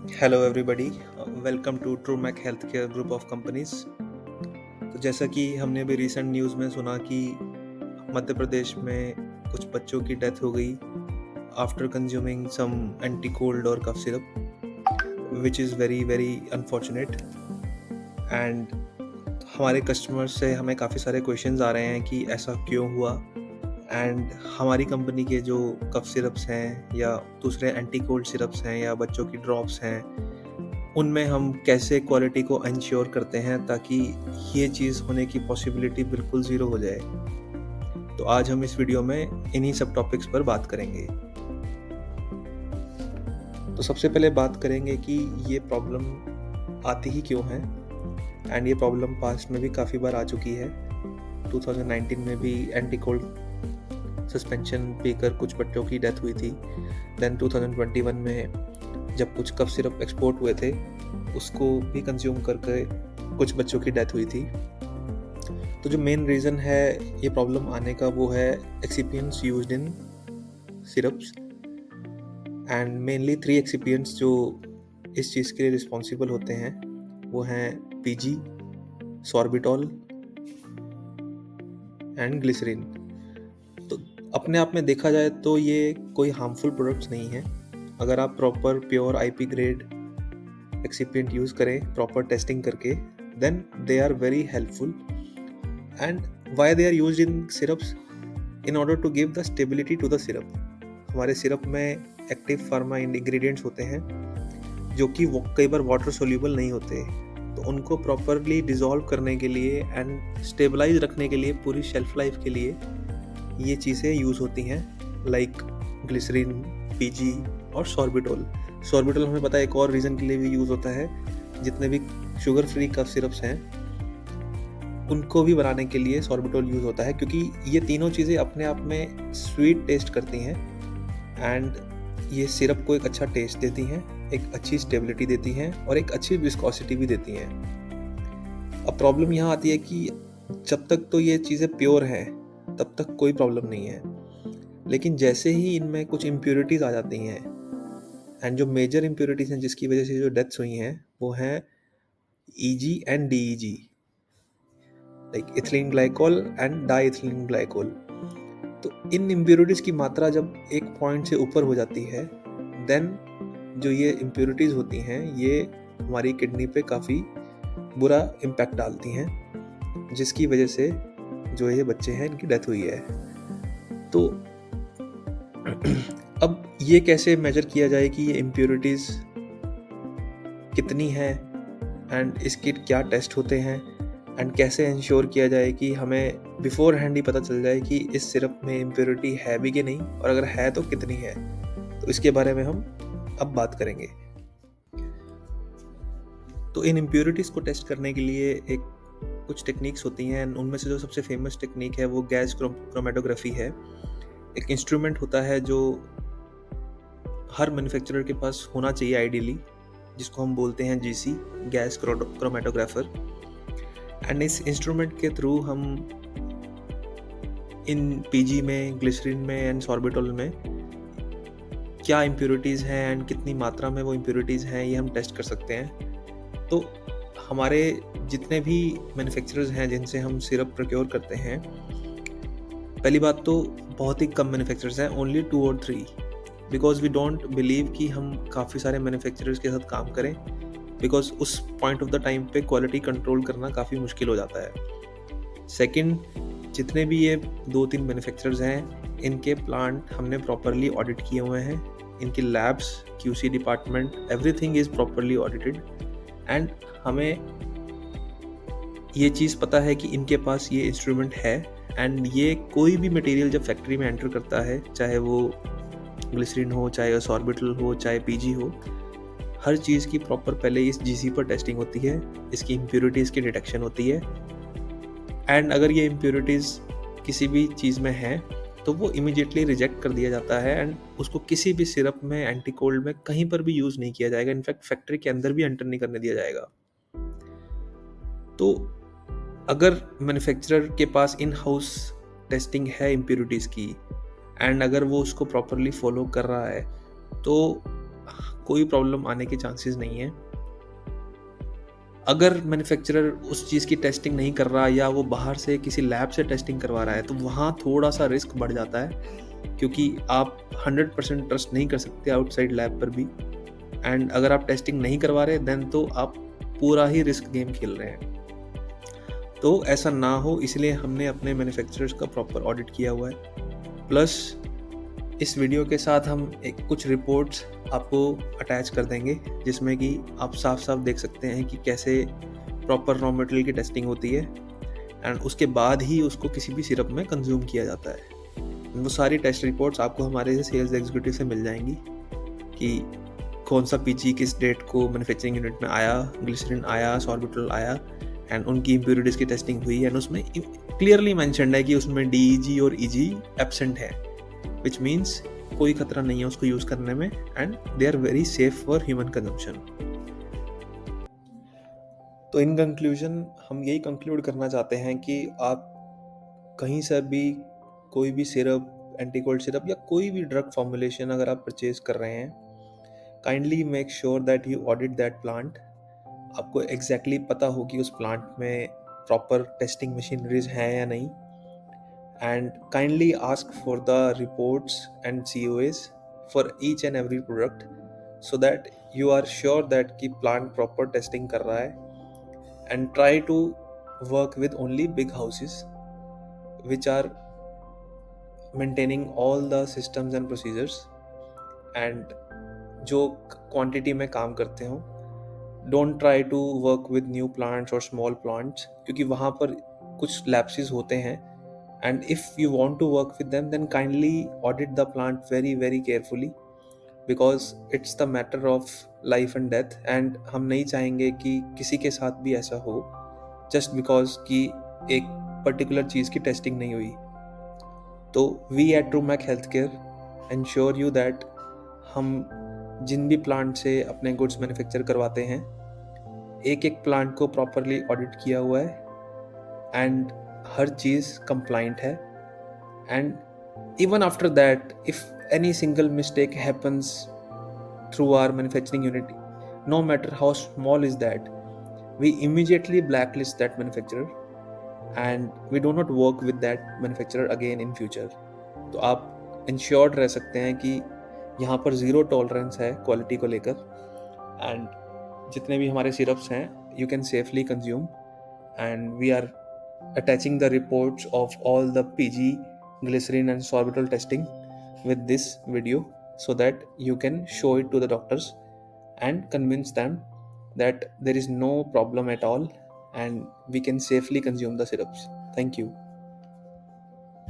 Hello everybody, welcome to True Mac Health Care Group of Companies. तो जैसा कि हमने अभी रिसेंट न्यूज़ में सुना कि मध्य प्रदेश में कुछ बच्चों की डेथ हो गई after consuming some anti cold और cough syrup, which is very very unfortunate. And हमारे कस्टमर्स से हमें काफ़ी सारे क्वेश्चंस आ रहे हैं कि ऐसा क्यों हुआ, एंड हमारी कंपनी के जो कफ सिरप्स हैं या दूसरे एंटी कोल्ड सिरप्स हैं या बच्चों की ड्रॉप्स हैं, उनमें हम कैसे क्वालिटी को इंश्योर करते हैं ताकि ये चीज़ होने की पॉसिबिलिटी बिल्कुल ज़ीरो हो जाए। तो आज हम इस वीडियो में इन्हीं सब टॉपिक्स पर बात करेंगे। तो सबसे पहले बात करेंगे कि ये प्रॉब्लम आती ही क्यों है, एंड ये प्रॉब्लम पास्ट में भी काफ़ी बार आ चुकी है। 2019 में भी एंटी कोल्ड सस्पेंशन पीकर कुछ बच्चों की डेथ हुई थी। देन 2021 में जब कुछ कफ सिरप एक्सपोर्ट हुए थे, उसको भी कंज्यूम करके कुछ बच्चों की डेथ हुई थी। तो जो मेन रीज़न है ये प्रॉब्लम आने का वो है excipients used in syrups, and mainly 3 excipients जो इस चीज़ के लिए रिस्पॉन्सिबल होते हैं वो हैं पीजी, सॉर्बिटॉल एंड ग्लिसरीन। तो अपने आप में देखा जाए तो ये कोई हार्मफुल प्रोडक्ट्स नहीं है अगर आप proper pure IP grade excipient use करें प्रॉपर टेस्टिंग करके, then they are very helpful. And why they are used in syrups? In order to give the stability to the syrup. हमारे syrup में active pharma ingredients होते हैं जो कि कई बार water soluble नहीं होते, तो उनको प्रॉपरली डिज़ोल्व करने के लिए एंड स्टेबलाइज रखने के लिए पूरी शेल्फ लाइफ के लिए ये चीज़ें यूज़ होती हैं, लाइक ग्लिसरीन, पीजी और सॉर्बिटोल। सॉर्बिटोल हमें पता है एक और रीज़न के लिए भी यूज़ होता है। जितने भी शुगर फ्री कफ सिरप्स हैं उनको भी बनाने के लिए सॉर्बिटोल यूज़ होता है, क्योंकि ये तीनों चीज़ें अपने आप में स्वीट टेस्ट करती हैं एंड ये सिरप को एक अच्छा टेस्ट देती हैं, एक अच्छी स्टेबिलिटी देती हैं और एक अच्छी विस्कोसिटी भी देती हैं। अब प्रॉब्लम यहाँ आती है कि जब तक तो ये चीज़ें प्योर हैं तब तक कोई प्रॉब्लम नहीं है, लेकिन जैसे ही इनमें कुछ इम्प्योरिटीज़ आ जाती हैं, एंड जो मेजर इम्प्योरिटीज़ हैं जिसकी वजह से जो डेथ्स हुई हैं वो हैं easy and DEG, like ethylene glycol and diethylene glycol. तो इन इम्प्योरिटीज़ की मात्रा जब एक पॉइंट से ऊपर हो जाती है, देन जो ये इम्प्योरिटीज़ होती हैं ये हमारी किडनी पे काफ़ी बुरा इम्पैक्ट डालती हैं, जिसकी वजह से जो ये बच्चे हैं इनकी डेथ हुई है। तो अब ये कैसे मेजर किया जाए कि ये इम्प्योरिटीज़ कितनी है एंड इसके क्या टेस्ट होते हैं, एंड कैसे इंश्योर किया जाए कि हमें बिफोर हैंड ही पता चल जाए कि इस सिरप में इम्प्योरिटी है भी कि नहीं, और अगर है तो कितनी है। तो इसके बारे में हम अब बात करेंगे। तो इन इम्प्योरिटीज़ को टेस्ट करने के लिए एक कुछ टेक्निक्स होती हैं, उनमें से जो सबसे फेमस टेक्निक है वो गैस क्रोमेटोग्राफी है। एक इंस्ट्रूमेंट होता है जो हर मैन्युफैक्चरर के पास होना चाहिए आइडियली, जिसको हम बोलते हैं जीसी, गैस क्रोमेटोग्राफर। एंड इस इंस्ट्रूमेंट के थ्रू हम इन पीजी में, ग्लिसरीन में एंड सॉर्बिटोल में क्या इम्प्योरिटीज़ हैं एंड कितनी मात्रा में वो इम्प्योरिटीज़ हैं ये हम टेस्ट कर सकते हैं। तो हमारे जितने भी मैन्युफैक्चरर्स हैं जिनसे हम सिरप प्रोक्योर करते हैं, पहली बात तो बहुत ही कम मैन्युफैक्चरर्स हैं, ओनली 2 और 3, बिकॉज वी डोंट बिलीव कि हम काफ़ी सारे मैन्युफैक्चरर्स के साथ काम करें, बिकॉज उस पॉइंट ऑफ द टाइम पे क्वालिटी कंट्रोल करना काफ़ी मुश्किल हो जाता है। सेकंड, जितने भी ये 2-3 मैन्युफैक्चरर्स हैं इनके प्लांट हमने प्रॉपरली ऑडिट किए हुए हैं, इनकी labs, QC department, everything is properly audited, and हमें ये चीज़ पता है कि इनके पास ये इंस्ट्रूमेंट है, एंड ये कोई भी मटेरियल जब फैक्ट्री में एंटर करता है, चाहे वो ग्लिसरीन हो, चाहे सॉर्बिटल हो, चाहे पीजी हो, हर चीज़ की प्रॉपर पहले इस जीसी पर टेस्टिंग होती है, इसकी इम्प्योरिटीज़ की डिटेक्शन होती है, एंड अगर ये इम्प्योरिटीज़ किसी भी चीज़ में है तो वो इमीडिएटली रिजेक्ट कर दिया जाता है, एंड उसको किसी भी सिरप में, एंटी कोल्ड में कहीं पर भी यूज़ नहीं किया जाएगा। इनफैक्ट फैक्ट्री के अंदर भी एंटर नहीं करने दिया जाएगा। तो अगर मैन्युफैक्चरर के पास इन हाउस टेस्टिंग है इम्प्योरिटीज़ की, एंड अगर वो उसको प्रॉपरली फॉलो कर रहा है, तो कोई प्रॉब्लम आने के चांसेस नहीं है। अगर मैन्युफैक्चरर उस चीज़ की टेस्टिंग नहीं कर रहा या वो बाहर से किसी लैब से टेस्टिंग करवा रहा है तो वहाँ थोड़ा सा रिस्क बढ़ जाता है, क्योंकि आप 100% ट्रस्ट नहीं कर सकते आउटसाइड लैब पर भी। एंड अगर आप टेस्टिंग नहीं करवा रहे देन तो आप पूरा ही रिस्क गेम खेल रहे हैं। तो ऐसा ना हो इसलिए हमने अपने मैन्युफैक्चरर्स का प्रॉपर ऑडिट किया हुआ है। प्लस इस वीडियो के साथ हम कुछ रिपोर्ट्स आपको अटैच कर देंगे जिसमें कि आप साफ साफ देख सकते हैं कि कैसे प्रॉपर रॉ मटेरियल की टेस्टिंग होती है एंड उसके बाद ही उसको किसी भी सिरप में कंज्यूम किया जाता है। वो सारी टेस्ट रिपोर्ट्स आपको हमारे सेल्स एग्जीक्यूटिव से मिल जाएंगी कि कौन सा पीजी किस डेट को मैन्युफैक्चरिंग यूनिट में आया, ग्लिसरीन आया, सॉर्बिटल आया एंड उनकी इम्प्योरिटीज़ की टेस्टिंग हुई एंड उसमें क्लियरली मेंशन्ड है कि उसमें DEG और EG एब्सेंट है, विच मीन्स कोई खतरा नहीं है उसको यूज़ करने में and they are very safe for human consumption. तो इन कंक्लूजन हम यही कंक्लूड करना चाहते हैं कि आप कहीं से भी कोई भी सिरप, एंटीकोल्ड सिरप या कोई भी ड्रग फॉर्मुलेशन अगर आप परचेज कर रहे हैं, kindly make sure that you audit that plant. आपको एग्जैक्टली पता हो कि उस प्लांट में प्रॉपर टेस्टिंग मशीनरीज हैं या नहीं, and kindly ask for the reports and COAs for each and every product so that you are sure that कि plant proper testing कर रहा है, and try to work with only big houses which are maintaining all the systems and procedures and जो quantity में काम करते हो। Don't try to work with new plants or small plants क्योंकि वहाँ पर कुछ lapses होते हैं and if you want to work with them then kindly audit the plant very carefully because it's the matter of life and death and हम नहीं चाहेंगे कि किसी के साथ भी ऐसा हो just because कि एक पर्टिकुलर चीज़ की टेस्टिंग नहीं हुई। तो we at TrueMac Healthcare ensure you that हम जिन भी प्लांट से अपने गुड्स मैन्युफैक्चर करवाते हैं एक एक प्लांट को प्रॉपरली ऑडिट किया हुआ है एंड हर चीज़ कंप्लाइंट है। And even after that, if any single mistake happens through our manufacturing unit, no matter how small is that, we immediately blacklist that manufacturer and we do not work with that manufacturer again in future। तो आप insured रह सकते हैं कि यहाँ पर zero tolerance है quality को लेकर एंड जितने भी हमारे सिरप्स हैं you can safely consume and we are attaching the reports of all the PG, glycerin and sorbitol testing with this video so that you can show it to the doctors and convince them that there is no problem at all and we can safely consume the syrups. Thank you.